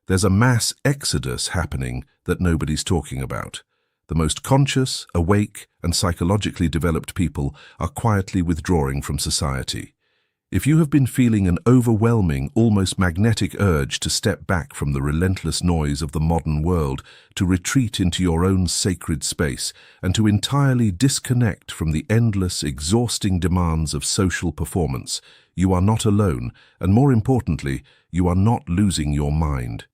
There's a mass exodus happening that nobody's talking about. The most conscious, awake, and psychologically developed people are quietly withdrawing from society. If you have been feeling an overwhelming, almost magnetic urge to step back from the relentless noise of the modern world, to retreat into your own sacred space, and to entirely disconnect from the endless, exhausting demands of social performance, you are not alone, and more importantly, you are not losing your mind.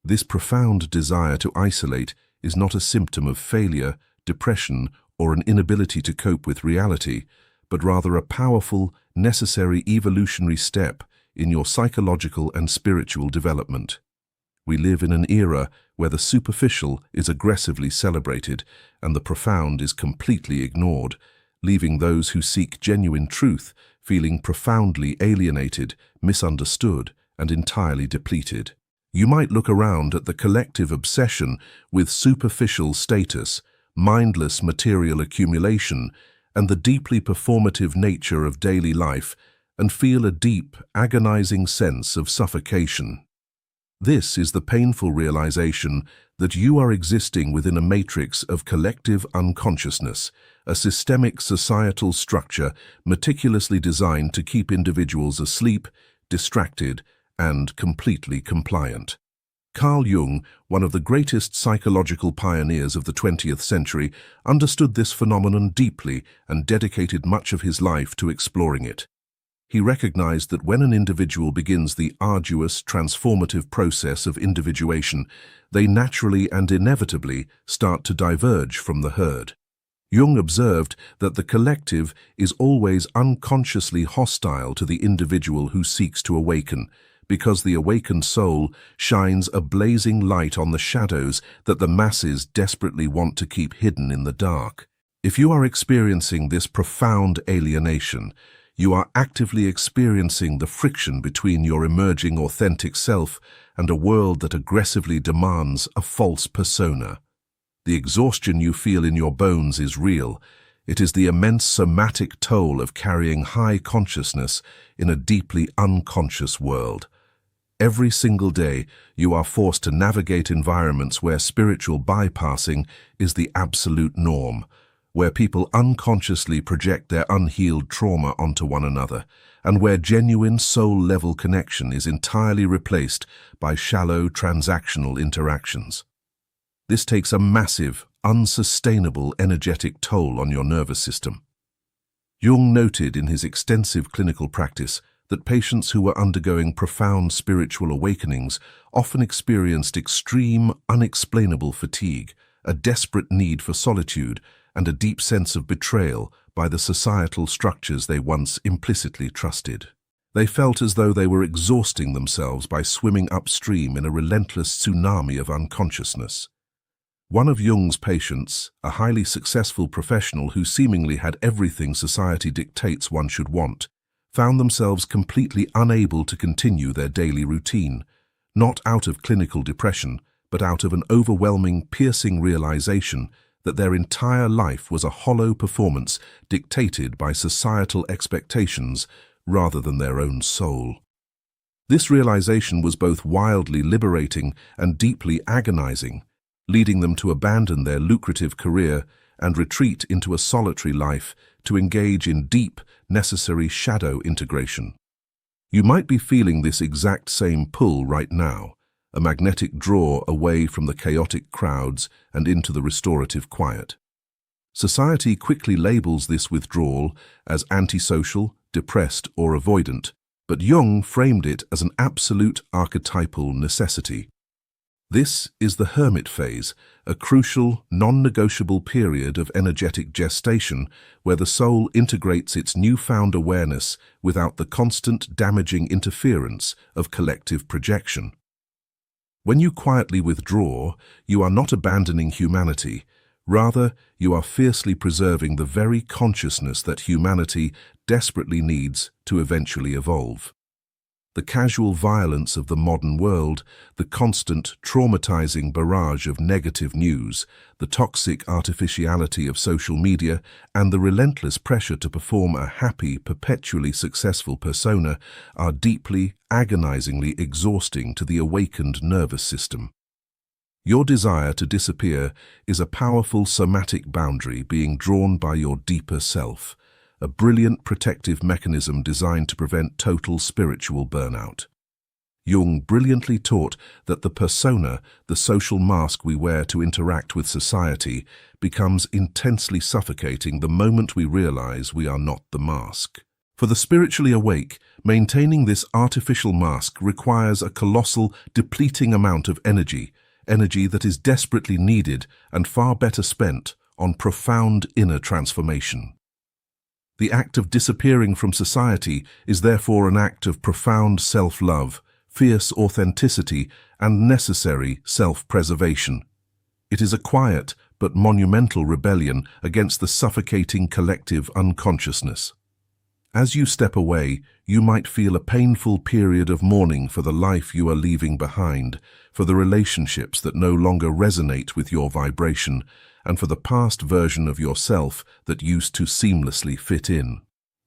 This profound desire to isolate is not a symptom of failure, depression, or an inability to cope with reality, but rather a powerful, necessary evolutionary step in your psychological and spiritual development. We live in an era where the superficial is aggressively celebrated and the profound is completely ignored, leaving those who seek genuine truth feeling profoundly alienated, misunderstood, and entirely depleted. You might look around at the collective obsession with superficial status, mindless material accumulation, and the deeply performative nature of daily life, and feel a deep, agonizing sense of suffocation. This is the painful realization that you are existing within a matrix of collective unconsciousness, a systemic societal structure meticulously designed to keep individuals asleep, distracted, and completely compliant. Carl Jung, one of the greatest psychological pioneers of the 20th century, understood this phenomenon deeply and dedicated much of his life to exploring it. He recognized that when an individual begins the arduous, transformative process of individuation, they naturally and inevitably start to diverge from the herd. Jung observed that the collective is always unconsciously hostile to the individual who seeks to awaken, because the awakened soul shines a blazing light on the shadows that the masses desperately want to keep hidden in the dark. If you are experiencing this profound alienation, you are actively experiencing the friction between your emerging authentic self and a world that aggressively demands a false persona. The exhaustion you feel in your bones is real. It is the immense somatic toll of carrying high consciousness in a deeply unconscious world. Every single day, you are forced to navigate environments where spiritual bypassing is the absolute norm, where people unconsciously project their unhealed trauma onto one another, and where genuine soul-level connection is entirely replaced by shallow transactional interactions. This takes a massive, unsustainable energetic toll on your nervous system. Jung noted in his extensive clinical practice that patients who were undergoing profound spiritual awakenings often experienced extreme, unexplainable fatigue, a desperate need for solitude, and a deep sense of betrayal by the societal structures they once implicitly trusted. They felt as though they were exhausting themselves by swimming upstream in a relentless tsunami of unconsciousness. One of Jung's patients, a highly successful professional who seemingly had everything society dictates one should want, found themselves completely unable to continue their daily routine, not out of clinical depression, but out of an overwhelming, piercing realization that their entire life was a hollow performance dictated by societal expectations rather than their own soul. This realization was both wildly liberating and deeply agonizing, leading them to abandon their lucrative career and retreat into a solitary life to engage in deep, necessary shadow integration. You might be feeling this exact same pull right now, a magnetic draw away from the chaotic crowds and into the restorative quiet. Society quickly labels this withdrawal as antisocial, depressed, or avoidant, but Jung framed it as an absolute archetypal necessity. This is the hermit phase, a crucial, non-negotiable period of energetic gestation where the soul integrates its newfound awareness without the constant damaging interference of collective projection. When you quietly withdraw, you are not abandoning humanity. Rather, you are fiercely preserving the very consciousness that humanity desperately needs to eventually evolve. The casual violence of the modern world, the constant, traumatizing barrage of negative news, the toxic artificiality of social media, and the relentless pressure to perform a happy, perpetually successful persona are deeply, agonizingly exhausting to the awakened nervous system. Your desire to disappear is a powerful somatic boundary being drawn by your deeper self, a brilliant protective mechanism designed to prevent total spiritual burnout. Jung brilliantly taught that the persona, the social mask we wear to interact with society, becomes intensely suffocating the moment we realize we are not the mask. For the spiritually awake, maintaining this artificial mask requires a colossal, depleting amount of energy that is desperately needed and far better spent on profound inner transformation. The act of disappearing from society is therefore an act of profound self-love, fierce authenticity, and necessary self-preservation. It is a quiet but monumental rebellion against the suffocating collective unconsciousness. As you step away, you might feel a painful period of mourning for the life you are leaving behind, for the relationships that no longer resonate with your vibration, and for the past version of yourself that used to seamlessly fit in.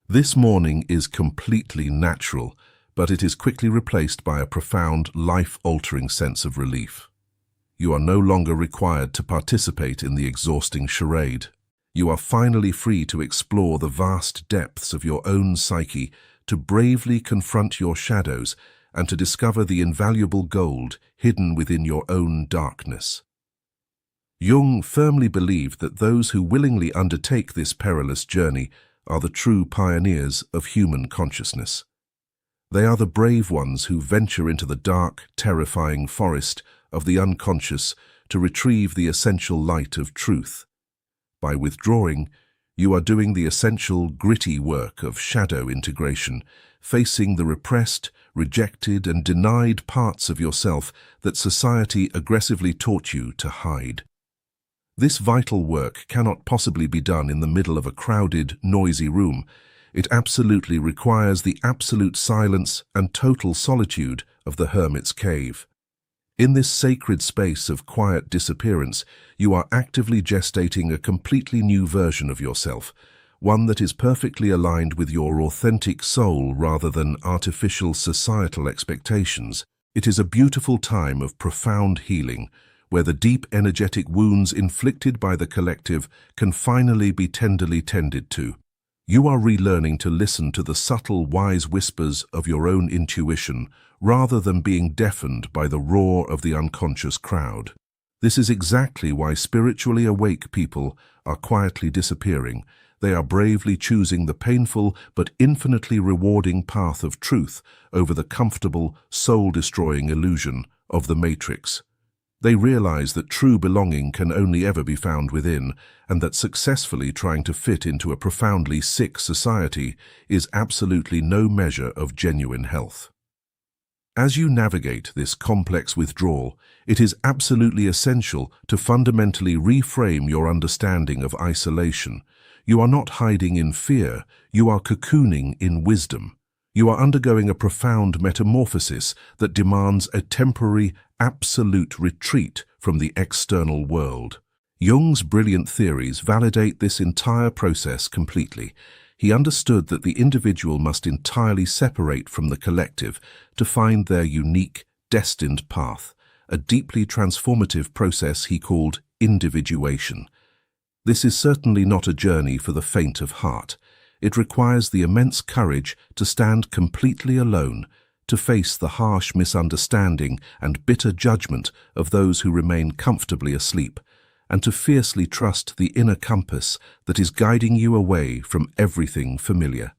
This mourning is completely natural, but it is quickly replaced by a profound, life-altering sense of relief. You are no longer required to participate in the exhausting charade. You are finally free to explore the vast depths of your own psyche, to bravely confront your shadows, and to discover the invaluable gold hidden within your own darkness. Jung firmly believed that those who willingly undertake this perilous journey are the true pioneers of human consciousness. They are the brave ones who venture into the dark, terrifying forest of the unconscious to retrieve the essential light of truth. By withdrawing, you are doing the essential, gritty work of shadow integration, facing the repressed, rejected, and denied parts of yourself that society aggressively taught you to hide. This vital work cannot possibly be done in the middle of a crowded, noisy room. It absolutely requires the absolute silence and total solitude of the hermit's cave. In this sacred space of quiet disappearance, you are actively gestating a completely new version of yourself, one that is perfectly aligned with your authentic soul rather than artificial societal expectations. It is a beautiful time of profound healing, where the deep energetic wounds inflicted by the collective can finally be tenderly tended to. You are relearning to listen to the subtle, wise whispers of your own intuition, rather than being deafened by the roar of the unconscious crowd. This is exactly why spiritually awake people are quietly disappearing. They are bravely choosing the painful but infinitely rewarding path of truth over the comfortable, soul-destroying illusion of the matrix. They realize that true belonging can only ever be found within, and that successfully trying to fit into a profoundly sick society is absolutely no measure of genuine health. As you navigate this complex withdrawal, it is absolutely essential to fundamentally reframe your understanding of isolation. You are not hiding in fear, you are cocooning in wisdom. You are undergoing a profound metamorphosis that demands a temporary, absolute retreat from the external world. Jung's brilliant theories validate this entire process completely. He understood that the individual must entirely separate from the collective to find their unique, destined path, a deeply transformative process he called individuation. This is certainly not a journey for the faint of heart. It requires the immense courage to stand completely alone, to face the harsh misunderstanding and bitter judgment of those who remain comfortably asleep, and to fiercely trust the inner compass that is guiding you away from everything familiar.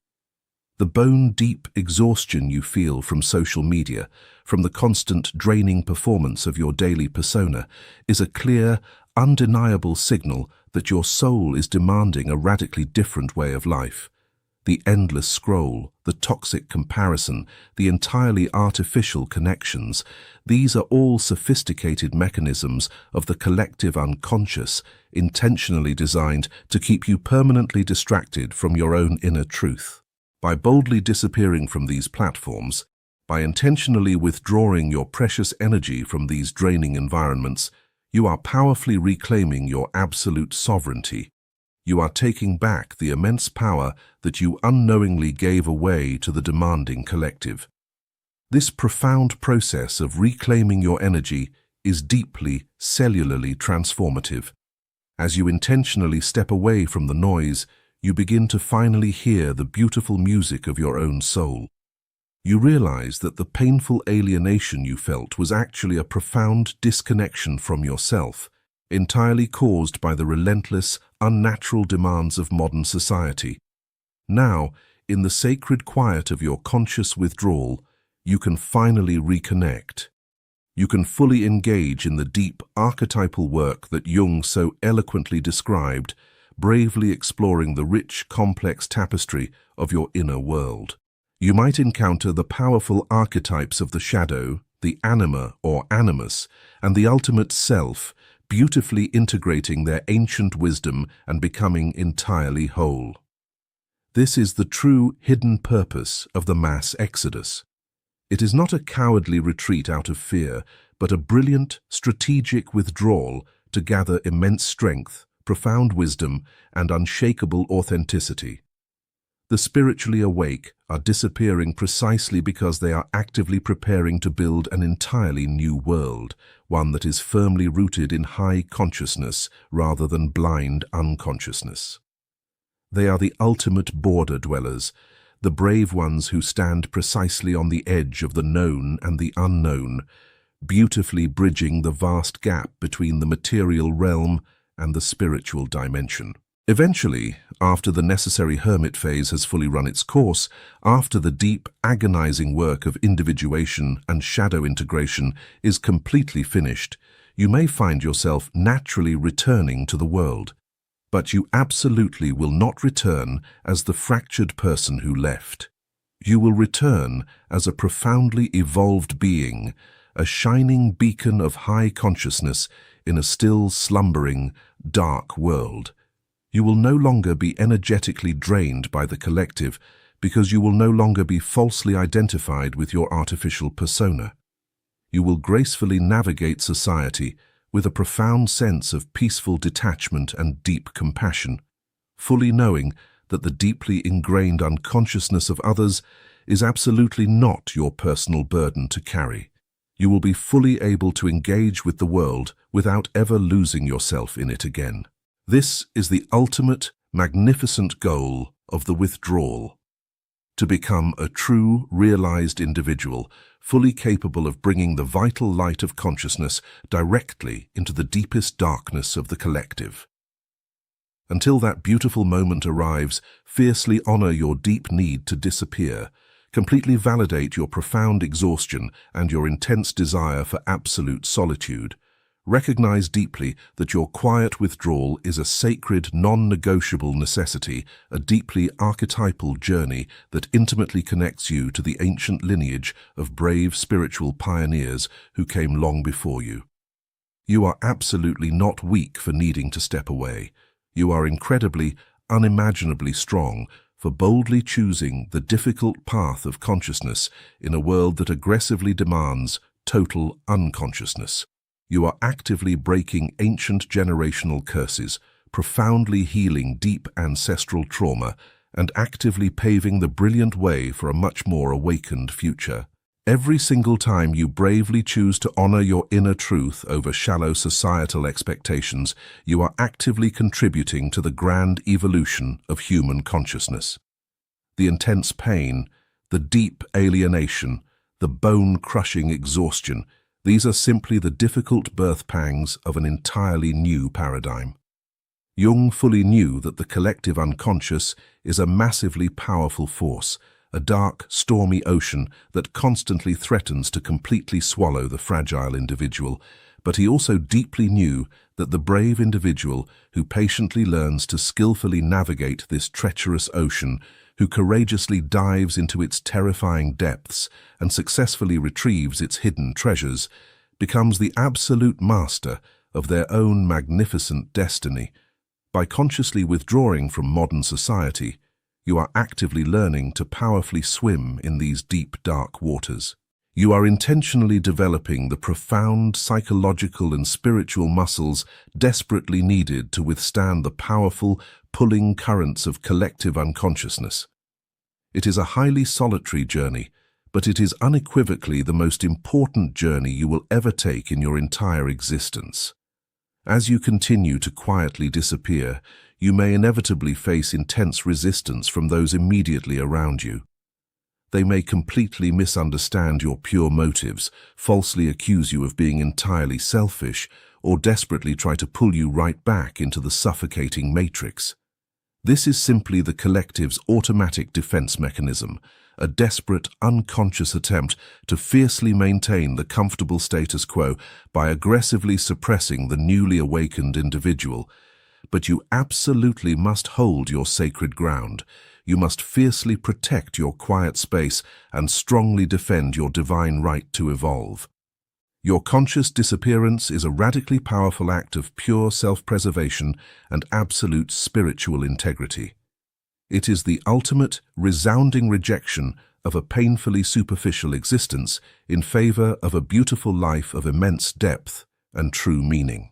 The bone-deep exhaustion you feel from social media, from the constant draining performance of your daily persona, is a clear, undeniable signal that your soul is demanding a radically different way of life. The endless scroll, the toxic comparison, the entirely artificial connections, these are all sophisticated mechanisms of the collective unconscious, intentionally designed to keep you permanently distracted from your own inner truth. By boldly disappearing from these platforms, By intentionally withdrawing your precious energy from these draining environments, you are powerfully reclaiming your absolute sovereignty. You are taking back the immense power that you unknowingly gave away to the demanding collective. This profound process of reclaiming your energy is deeply, cellularly transformative. As you intentionally step away from the noise, you begin to finally hear the beautiful music of your own soul. You realize that the painful alienation you felt was actually a profound disconnection from yourself, entirely caused by the relentless, unnatural demands of modern society. Now, in the sacred quiet of your conscious withdrawal, you can finally reconnect. You can fully engage in the deep, archetypal work that Jung so eloquently described, bravely exploring the rich, complex tapestry of your inner world. You might encounter the powerful archetypes of the shadow, the anima or animus, and the ultimate self, beautifully integrating their ancient wisdom and becoming entirely whole. This is the true hidden purpose of the mass exodus. It is not a cowardly retreat out of fear, but a brilliant, strategic withdrawal to gather immense strength, profound wisdom, and unshakable authenticity. The spiritually awake are disappearing precisely because they are actively preparing to build an entirely new world, one that is firmly rooted in high consciousness rather than blind unconsciousness. They are the ultimate border dwellers, the brave ones who stand precisely on the edge of the known and the unknown, beautifully bridging the vast gap between the material realm and the spiritual dimension. Eventually, after the necessary hermit phase has fully run its course, after the deep, agonizing work of individuation and shadow integration is completely finished, you may find yourself naturally returning to the world. But you absolutely will not return as the fractured person who left. You will return as a profoundly evolved being, a shining beacon of high consciousness in a still slumbering, dark world. You will no longer be energetically drained by the collective because you will no longer be falsely identified with your artificial persona. You will gracefully navigate society with a profound sense of peaceful detachment and deep compassion, fully knowing that the deeply ingrained unconsciousness of others is absolutely not your personal burden to carry. You will be fully able to engage with the world without ever losing yourself in it again. This is the ultimate, magnificent goal of the withdrawal. To become a true, realized individual, fully capable of bringing the vital light of consciousness directly into the deepest darkness of the collective. Until that beautiful moment arrives, fiercely honor your deep need to disappear, completely validate your profound exhaustion and your intense desire for absolute solitude. Recognize deeply that your quiet withdrawal is a sacred, non-negotiable necessity, a deeply archetypal journey that intimately connects you to the ancient lineage of brave spiritual pioneers who came long before you. You are absolutely not weak for needing to step away. You are incredibly, unimaginably strong for boldly choosing the difficult path of consciousness in a world that aggressively demands total unconsciousness. You are actively breaking ancient generational curses, profoundly healing deep ancestral trauma, and actively paving the brilliant way for a much more awakened future. Every single time you bravely choose to honor your inner truth over shallow societal expectations, you are actively contributing to the grand evolution of human consciousness. The intense pain, the deep alienation, the bone-crushing exhaustion, these are simply the difficult birth pangs of an entirely new paradigm. Jung fully knew that the collective unconscious is a massively powerful force, a dark, stormy ocean that constantly threatens to completely swallow the fragile individual, but he also deeply knew that the brave individual who patiently learns to skillfully navigate this treacherous ocean, who courageously dives into its terrifying depths and successfully retrieves its hidden treasures, becomes the absolute master of their own magnificent destiny. By consciously withdrawing from modern society, You are actively learning to powerfully swim in these deep, dark waters. You are intentionally developing the profound psychological and spiritual muscles desperately needed to withstand the powerful, pulling currents of collective unconsciousness. It is a highly solitary journey, but it is unequivocally the most important journey you will ever take in your entire existence. As you continue to quietly disappear, you may inevitably face intense resistance from those immediately around you. They may completely misunderstand your pure motives, falsely accuse you of being entirely selfish, or desperately try to pull you right back into the suffocating matrix. This is simply the collective's automatic defense mechanism, a desperate, unconscious attempt to fiercely maintain the comfortable status quo by aggressively suppressing the newly awakened individual. But you absolutely must hold your sacred ground. You must fiercely protect your quiet space and strongly defend your divine right to evolve. Your conscious disappearance is a radically powerful act of pure self-preservation and absolute spiritual integrity. It is the ultimate, resounding rejection of a painfully superficial existence in favor of a beautiful life of immense depth and true meaning.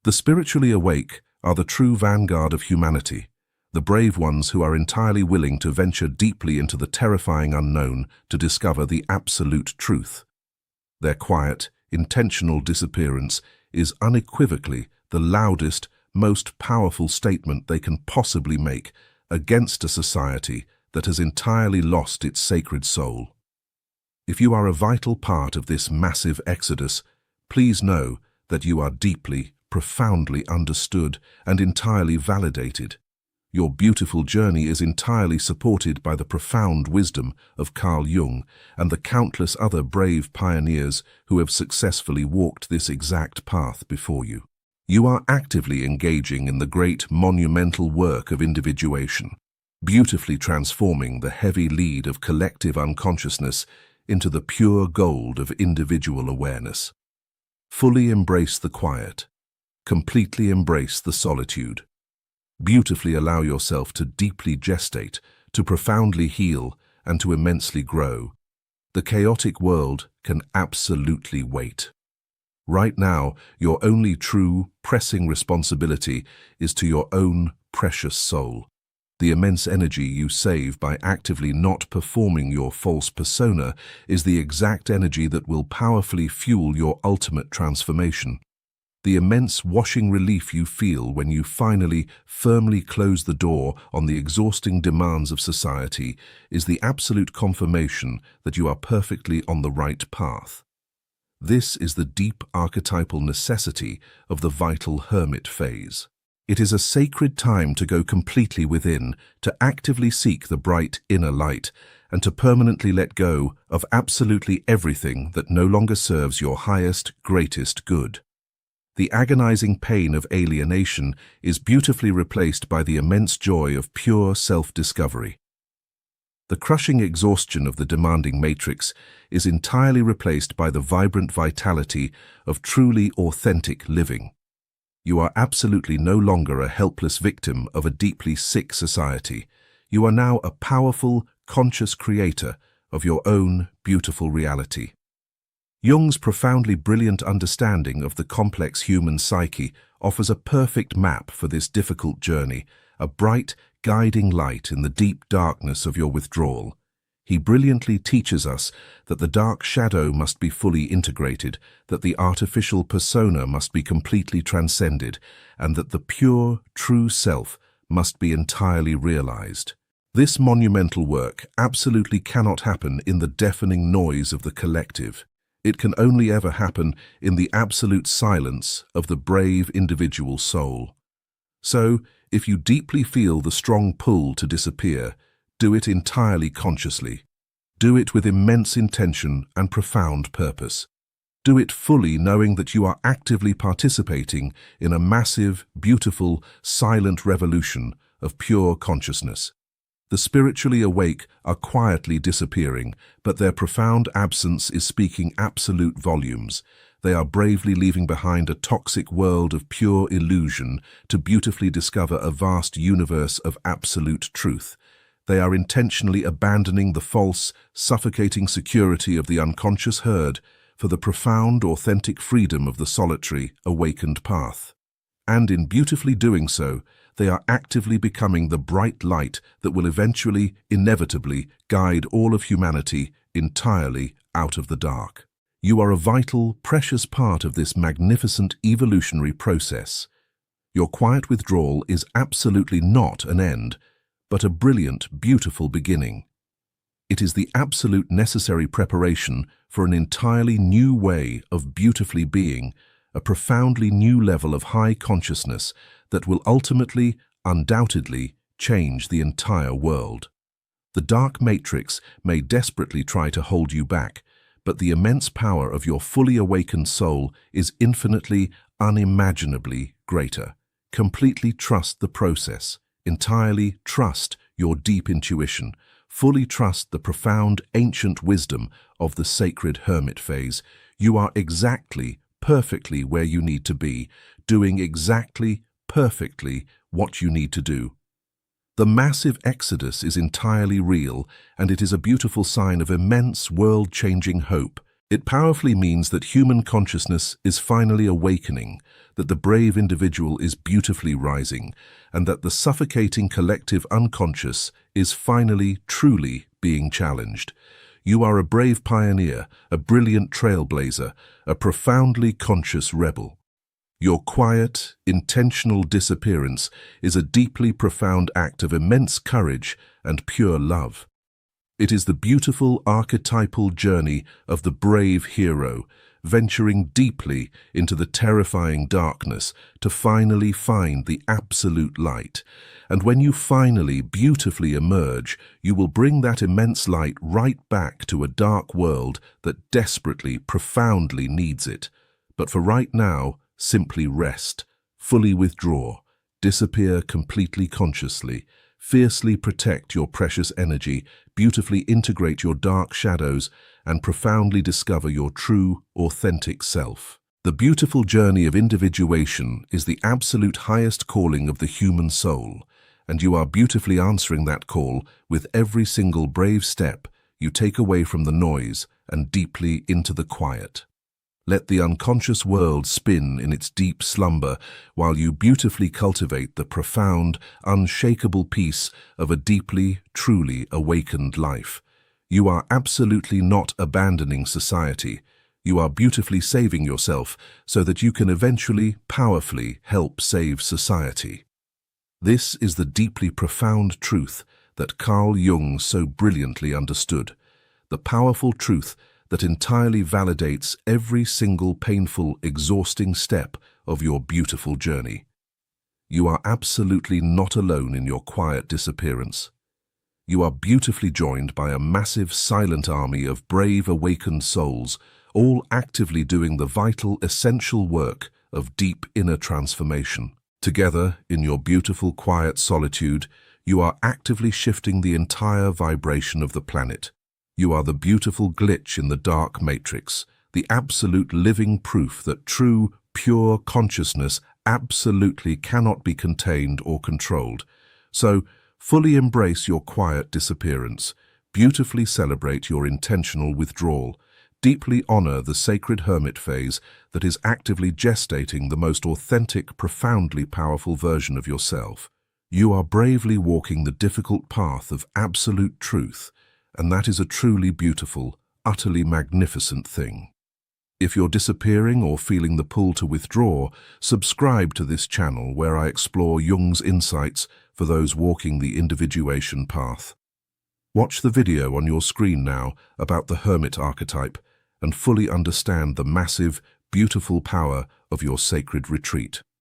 The spiritually awake are the true vanguard of humanity, the brave ones who are entirely willing to venture deeply into the terrifying unknown to discover the absolute truth. Their quiet, intentional disappearance is unequivocally the loudest, most powerful statement they can possibly make against a society that has entirely lost its sacred soul. If you are a vital part of this massive exodus, please know that you are deeply, profoundly understood and entirely validated. Your beautiful journey is entirely supported by the profound wisdom of Carl Jung and the countless other brave pioneers who have successfully walked this exact path before you. You are actively engaging in the great monumental work of individuation, beautifully transforming the heavy lead of collective unconsciousness into the pure gold of individual awareness. Fully embrace the quiet. Completely embrace the solitude. Beautifully allow yourself to deeply gestate, to profoundly heal, and to immensely grow. The chaotic world can absolutely wait. Right now, your only true, pressing responsibility is to your own precious soul. The immense energy you save by actively not performing your false persona is the exact energy that will powerfully fuel your ultimate transformation. The immense washing relief you feel when you finally firmly close the door on the exhausting demands of society is the absolute confirmation that you are perfectly on the right path. This is the deep archetypal necessity of the vital hermit phase. It is a sacred time to go completely within, to actively seek the bright inner light, and to permanently let go of absolutely everything that no longer serves your highest, greatest good. The agonizing pain of alienation is beautifully replaced by the immense joy of pure self-discovery. The crushing exhaustion of the demanding matrix is entirely replaced by the vibrant vitality of truly authentic living. You are absolutely no longer a helpless victim of a deeply sick society. You are now a powerful, conscious creator of your own beautiful reality. Jung's profoundly brilliant understanding of the complex human psyche offers a perfect map for this difficult journey, a bright, guiding light in the deep darkness of your withdrawal. He brilliantly teaches us that the dark shadow must be fully integrated, that the artificial persona must be completely transcended, and that the pure, true self must be entirely realized. This monumental work absolutely cannot happen in the deafening noise of the collective. It can only ever happen in the absolute silence of the brave individual soul. So, if you deeply feel the strong pull to disappear, do it entirely consciously. Do it with immense intention and profound purpose. Do it fully knowing that you are actively participating in a massive, beautiful, silent revolution of pure consciousness. The spiritually awake are quietly disappearing, but their profound absence is speaking absolute volumes. They are bravely leaving behind a toxic world of pure illusion to beautifully discover a vast universe of absolute truth. They are intentionally abandoning the false, suffocating security of the unconscious herd for the profound, authentic freedom of the solitary, awakened path. And in beautifully doing so, they are actively becoming the bright light that will eventually, inevitably, guide all of humanity entirely out of the dark. You are a vital, precious part of this magnificent evolutionary process. Your quiet withdrawal is absolutely not an end, but a brilliant, beautiful beginning. It is the absolute necessary preparation for an entirely new way of beautifully being, a profoundly new level of high consciousness that will ultimately, undoubtedly, change the entire world. The dark matrix may desperately try to hold you back, but the immense power of your fully awakened soul is infinitely, unimaginably greater. Completely trust the process. Entirely trust your deep intuition. Fully trust the profound, ancient wisdom of the sacred hermit phase. You are exactly, perfectly where you need to be, doing exactly, perfectly what you need to do. The massive exodus is entirely real, and it is a beautiful sign of immense, world-changing hope. It powerfully means that human consciousness is finally awakening, that the brave individual is beautifully rising, and that the suffocating collective unconscious is finally, truly being challenged. You are a brave pioneer, a brilliant trailblazer, a profoundly conscious rebel. Your quiet, intentional disappearance is a deeply profound act of immense courage and pure love. It is the beautiful archetypal journey of the brave hero, venturing deeply into the terrifying darkness to finally find the absolute light. And when you finally beautifully emerge, you will bring that immense light right back to a dark world that desperately, profoundly needs it. But for right now, simply rest, fully withdraw, disappear completely consciously, fiercely protect your precious energy, beautifully integrate your dark shadows, and profoundly discover your true, authentic self. The beautiful journey of individuation is the absolute highest calling of the human soul, and you are beautifully answering that call with every single brave step you take away from the noise and deeply into the quiet. Let the unconscious world spin in its deep slumber while you beautifully cultivate the profound, unshakable peace of a deeply, truly awakened life. You are absolutely not abandoning society. You are beautifully saving yourself so that you can eventually, powerfully help save society. This is the deeply profound truth that Carl Jung so brilliantly understood. The powerful truth that entirely validates every single painful, exhausting step of your beautiful journey. You are absolutely not alone in your quiet disappearance. You are beautifully joined by a massive, silent army of brave, awakened souls, all actively doing the vital, essential work of deep inner transformation. Together, in your beautiful, quiet solitude, you are actively shifting the entire vibration of the planet. You are the beautiful glitch in the dark matrix, the absolute living proof that true, pure consciousness absolutely cannot be contained or controlled. So, fully embrace your quiet disappearance, beautifully celebrate your intentional withdrawal, deeply honor the sacred hermit phase that is actively gestating the most authentic, profoundly powerful version of yourself. You are bravely walking the difficult path of absolute truth, and that is a truly beautiful, utterly magnificent thing. If you're disappearing or feeling the pull to withdraw, subscribe to this channel where I explore Jung's insights for those walking the individuation path. Watch the video on your screen now about the hermit archetype and fully understand the massive, beautiful power of your sacred retreat.